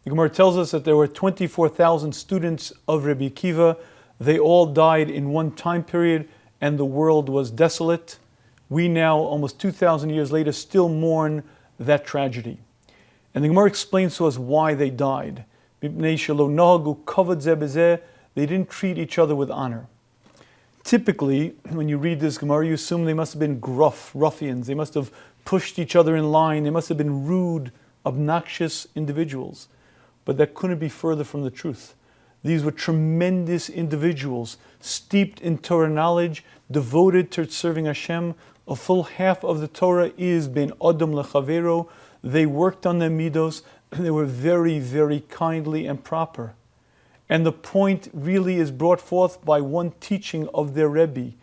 The Gemara tells us that there were 24,000 students of Rabbi Akiva. They all died in one time period, and the world was desolate. We now, almost 2,000 years later, still mourn that tragedy. And the Gemara explains to us why they died. They didn't treat each other with honor. Typically, when you read this Gemara, you assume they must have been gruff, ruffians. They must have pushed each other in line. They must have been rude, obnoxious individuals. But that couldn't be further from the truth. These were tremendous individuals, steeped in Torah knowledge, devoted to serving Hashem. A full half of the Torah is ben Adam lechavero. They worked on their midos. They were very, very kindly and proper. And the point really is brought forth by one teaching of their Rebbe.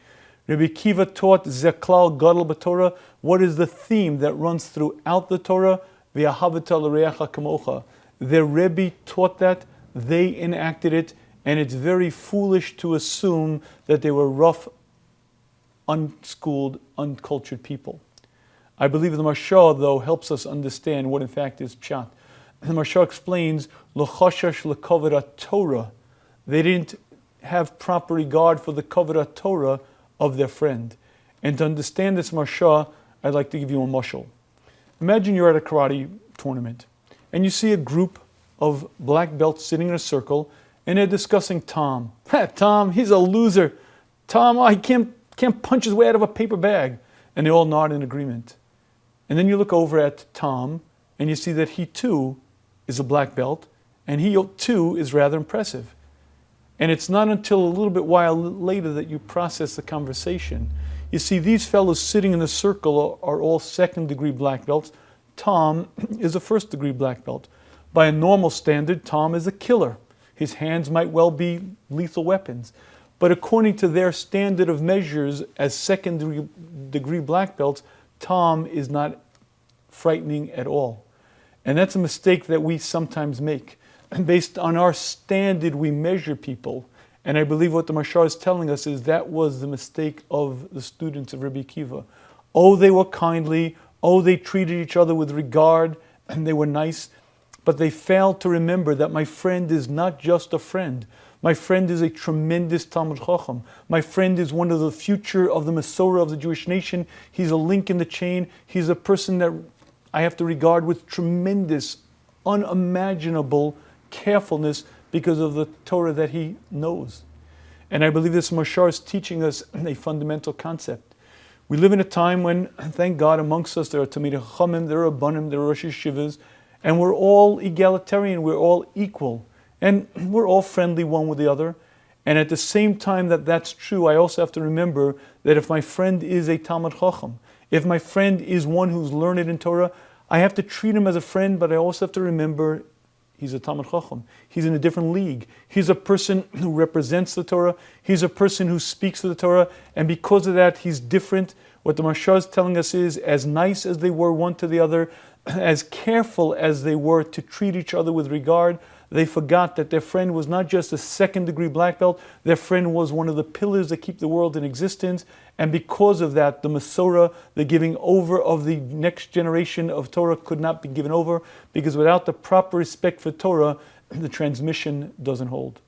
Rabbi Akiva taught Zeklal Gadol b'Torah. What is the theme that runs throughout the Torah? V'ahavata l'reacha kamocha. Their Rebbe taught that, they enacted it, and it's very foolish to assume that they were rough, unschooled, uncultured people. I believe the Marsha, though, helps us understand what in fact is pshat. The Marsha explains, L'chashash l'kavod Torah. They didn't have proper regard for the kavod Torah of their friend. And to understand this Marsha, I'd like to give you a mashal. Imagine you're at a karate tournament, and you see a group of black belts sitting in a circle, and they're discussing Tom. Tom, he's a loser. Tom, he can't punch his way out of a paper bag. And they all nod in agreement. And then you look over at Tom, and you see that he too is a black belt, and he too is rather impressive. And it's not until a little bit while later that you process the conversation. You see, these fellows sitting in the circle are all second-degree black belts. Tom is a first-degree black belt. By a normal standard, Tom is a killer. His hands might well be lethal weapons. But according to their standard of measures as second-degree black belts, Tom is not frightening at all. And that's a mistake that we sometimes make. And based on our standard, we measure people. And I believe what the Mashar is telling us is that was the mistake of the students of Rabbi Akiva. Oh, they were kindly. Oh, they treated each other with regard, and they were nice. But they failed to remember that my friend is not just a friend. My friend is a tremendous Talmid Chacham. My friend is one of the future of the Masorah of the Jewish nation. He's a link in the chain. He's a person that I have to regard with tremendous, unimaginable carefulness because of the Torah that he knows. And I believe this Mashar is teaching us a fundamental concept. We live in a time when, thank God, amongst us there are Talmidei Chachamim, there are Rabbanim, there are Rosh Yeshivas, and we're all egalitarian, we're all equal. And we're all friendly one with the other. And at the same time that that's true, I also have to remember that if my friend is a Talmid Chacham, if my friend is one who's learned in Torah, I have to treat him as a friend, but I also have to remember he's a Talmid Chacham. He's in a different league. He's a person who represents the Torah. He's a person who speaks to the Torah. And because of that, he's different. What the Marsha is telling us is, as nice as they were one to the other, as careful as they were to treat each other with regard, they forgot that their friend was not just a second-degree black belt, their friend was one of the pillars that keep the world in existence, and because of that, the Masorah, the giving over of the next generation of Torah could not be given over, because without the proper respect for Torah, the transmission doesn't hold.